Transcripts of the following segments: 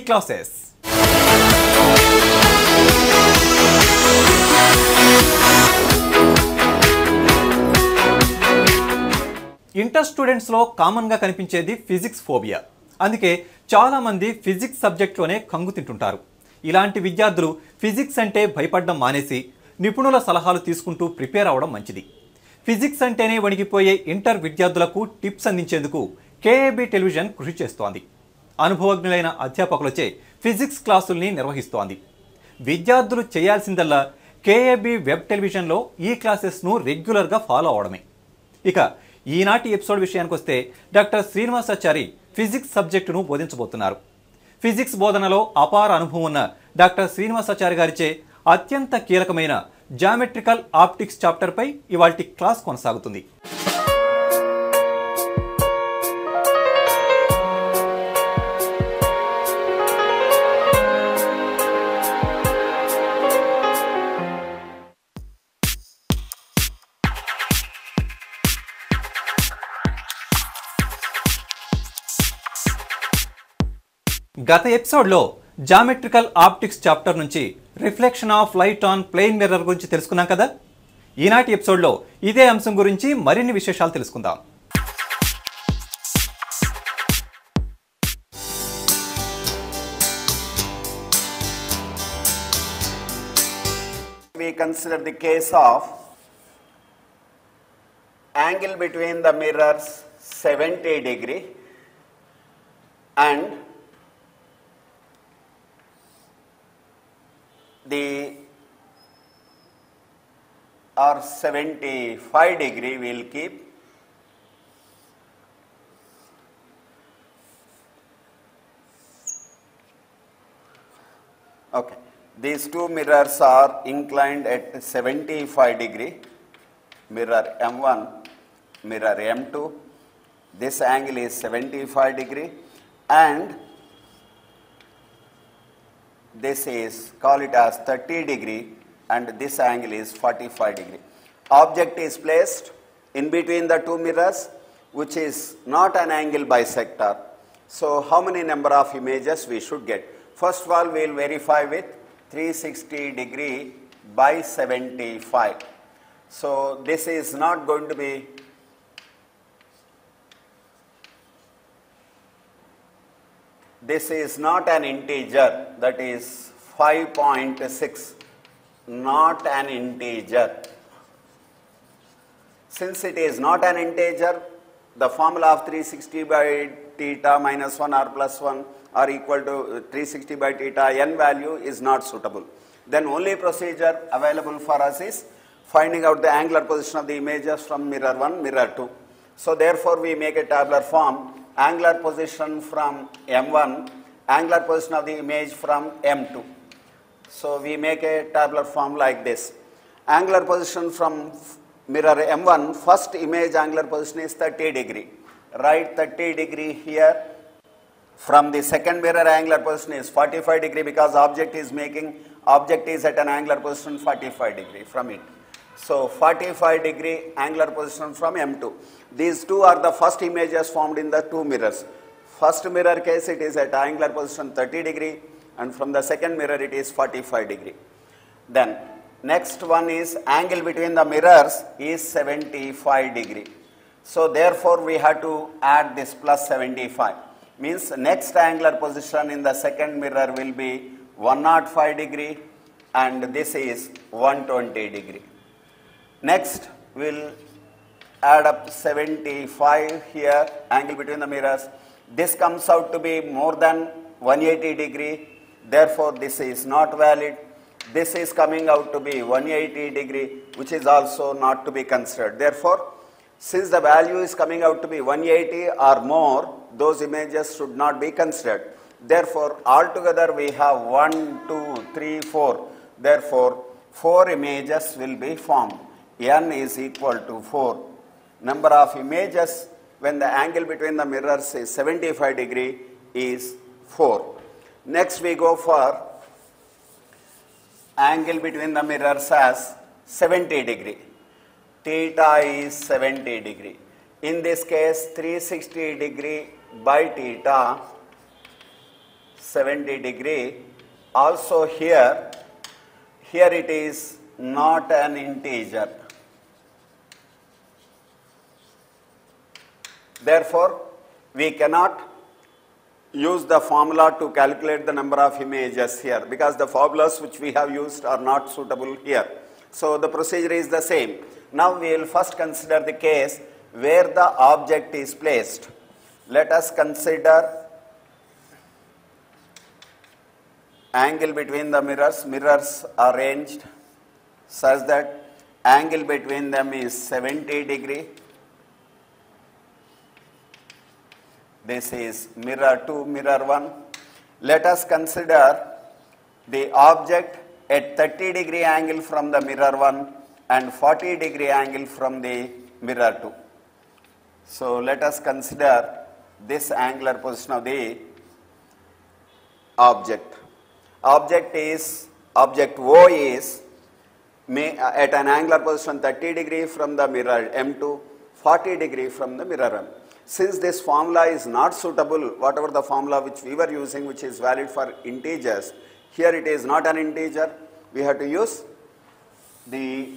classes. Inter students లో common గా కనిపించేది ఫిజిక్స్ ఫోబియా. అందుకే చాలా మంది ఫిజిక్స్ సబ్జెక్ట్ లోనే కంగు తింటుంటారు. ఇలాంటి విద్యార్థులు ఫిజిక్స్ అంటే భయపడడం మానేసి నిపుణుల సలహాలు తీసుకుంటూ ప్రిపేర్ అవ్వడం మంచిది. ఫిజిక్స్ అంటేనే వణికిపోయే ఇంటర్ విద్యార్థులకు టిప్స్ అందించేందుకు KAB టెలివిజన్ కృషి చేస్తోంది. అనుభవజ్ఞులైన అధ్యాపకులచే ఫిజిక్స్ క్లాసుల్ని నిర్వహిస్తోంది. విద్యార్థులు చేయాల్సిందల్లా KAB వెబ్ టెలివిజన్లో ఈ క్లాసెస్ను రెగ్యులర్గా ఫాలో అవడమే. ఇక ఈనాటి ఎపిసోడ్ విషయానికి వస్తే డాక్టర్ శ్రీనివాస చారి ఫిజిక్స్ సబ్జెక్టును బోధించబోతున్నారు. ఫిజిక్స్ బోధనలో అపార అనుభవం ఉన్న డాక్టర్ శ్రీనివాసాచారి గారిచే అత్యంత కీలకమైన జామెట్రికల్ ఆప్టిక్స్ చాప్టర్పై ఇవాల్టి క్లాస్ కొనసాగుతుంది. గత ఎపిసోడ్లో జామెట్రికల్ ఆప్టిక్స్ చాప్టర్ నుంచి reflection of light on plain mirror గురించి తెలుసుకున్నాం కదా. ఈనాటి ఎపిసోడ్లో ఇదే అంశం గురించి మరిన్ని విశేషాలు తెలుసుకుందాం. We consider the case of angle between the mirrors 70 degree and the or 75 degree we will keep. Okay, these two mirrors are inclined at 75 degree, mirror M1, mirror M2. This angle is 75 degree and this is, call it as 30 degree and this angle is 45 degree. Object is placed in between the two mirrors which is not an angle bisector. So how many number of images we should get? First of all we will verify with 360 degree by 75. So this is not going to be This is not an integer, that is 5.6, not an integer. Since it is not an integer, the formula of 360 by theta minus 1 or plus 1 or equal to 360 by theta n value is not suitable. Then only procedure available for us is finding out the angular position of the images from mirror 1, mirror 2. So therefore we make a tabular form. Angular position from M1, angular position of the image from M2. So we make a tabular form like this. Angular position from mirror M1, first image angular position is 30 degree. Write 30 degree here. From the second mirror angular position is 45 degree because object is at an angular position 45 degree from it. So 45 degree angular position from M2. These two are the first images formed in the two mirrors. First mirror case it is at angular position 30 degree and from the second mirror it is 45 degree. Then next one is angle between the mirrors is 75 degree. So therefore we have to add this plus 75. Means next angular position in the second mirror will be 105 degree and this is 120 degree. Next we will add up 75 here, angle between the mirrors. This comes out to be more than 180 degree. Therefore this is not valid. This is coming out to be 180 degree, which is also not to be considered. Therefore, since the value is coming out to be 180 or more, those images should not be considered. Therefore, altogether we have 1, 2, 3, 4. Therefore, 4 images will be formed. N is equal to 4. Number of images when the angle between the mirrors is 75 degree is 4. Next we go for angle between the mirrors as 70 degree. Theta is 70 degree. In this case 360 degree by theta 70 degree. Also here it is not an integer. Therefore, we cannot use the formula to calculate the number of images here because the formulas which we have used are not suitable here. So the procedure is the same. Now we will first consider the case where the object is placed. Let us consider angle between the mirrors. Mirrors are arranged such that angle between them is 70 degree. This is mirror 2, mirror 1. Let us consider the object at 30 degree angle from the mirror 1 and 40 degree angle from the mirror 2. So let us consider this angular position of the object. Object O is at an angular position 30 degree from the mirror M2, 40 degree from the mirror M. Since this formula is not suitable, whatever the formula which we were using, which is valid for integers, here it is not an integer. We have to use the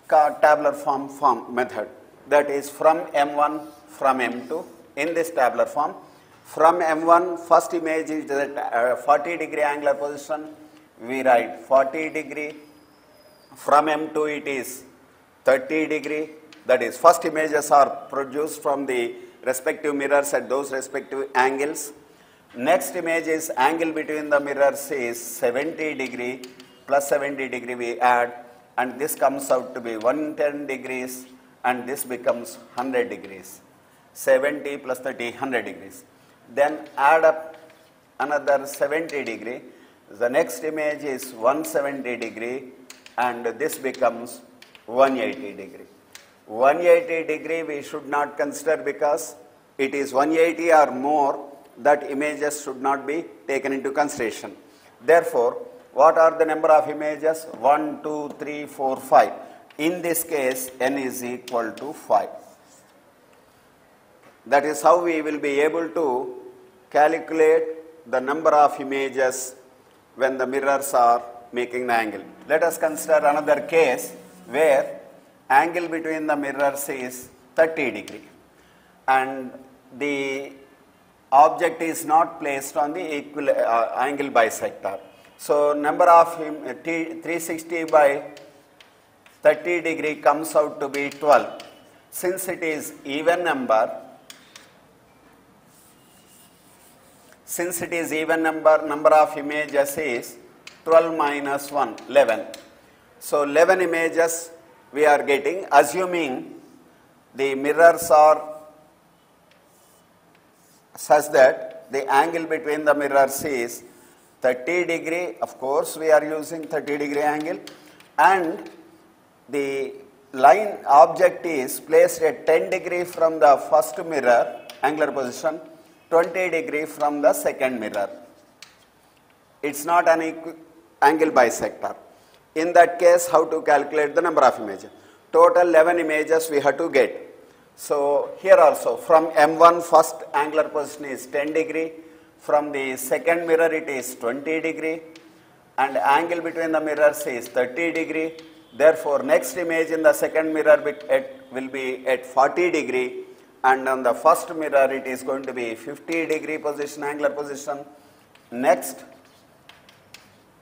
tabular form method. That is from M1, from M2. In this tabular form, from M1, first image is at 40 degree angular position. We write 40 degree. From M2, it is 30 degree. That is, first images are produced from the respective mirrors at those respective angles. Next image is angle between the mirrors is 70 degree, plus 70 degree we add, and this comes out to be 110 degrees, and this becomes 100 degrees. 70 plus 30, 100 degrees. Then add up another 70 degree. The next image is 170 degree, and this becomes 180 degree. 180 degree we should not consider because it is 180 or more, that images should not be taken into consideration. Therefore, what are the number of images? 1, 2, 3, 4, 5. In this case, n is equal to 5. That is how we will be able to calculate the number of images when the mirrors are making the angle. Let us consider another case where angle between the mirrors is 30 degree and the object is not placed on the angle bisector. So number of 360 by 30 degree comes out to be 12. Since it is even number, number of images is 12 minus 1, 11. So 11 images we are getting, assuming the mirrors are such that the angle between the mirrors is 30 degree. Of course, we are using 30 degree angle, and the line object is placed at 10 degree from the first mirror angular position, 20 degree from the second mirror. It's not an angle bisector. In that case, how to calculate the number of images? Total 11 images we have to get. So here also, from M1 first angular position is 10 degree, from the second mirror it is 20 degree, and angle between the mirrors is 30 degree. Therefore, next image in the second mirror will be at 40 degree, and on the first mirror it is going to be 50 degree position, angular position. Next,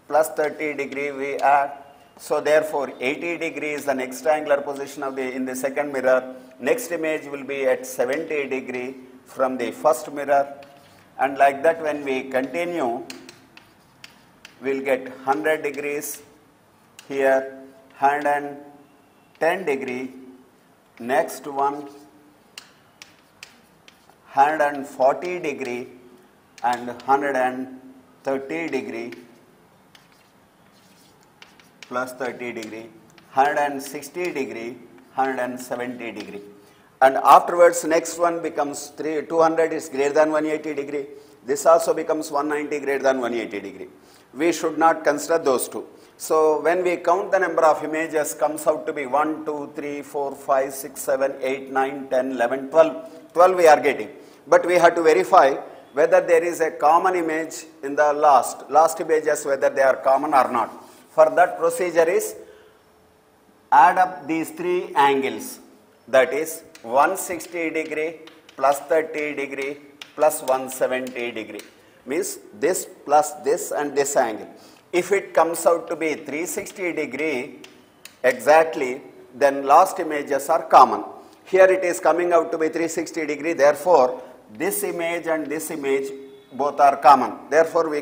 plus 30 degree we add. So therefore, 80 degree is the next angular position of in the second mirror. Next image will be at 70 degree from the first mirror, and like that when we continue, we'll get 100 degrees here, 110 degree, next one 140 degree and 130 degree plus 30 degree, 160 degree, 170 degree. And afterwards, next one becomes 200 is greater than 180 degree. This also becomes 190 greater than 180 degree. We should not consider those two. So when we count the number of images, comes out to be 1, 2, 3, 4, 5, 6, 7, 8, 9, 10, 11, 12. 12 we are getting. But we have to verify whether there is a common image in the last images, whether they are common or not. For that procedure is add up these three angles, that is 160 degree plus 30 degree plus 170 degree, means this plus this and this angle. If it comes out to be 360 degree exactly, then last images are common. Here it is coming out to be 360 degree, therefore this image and this image both are common. Therefore we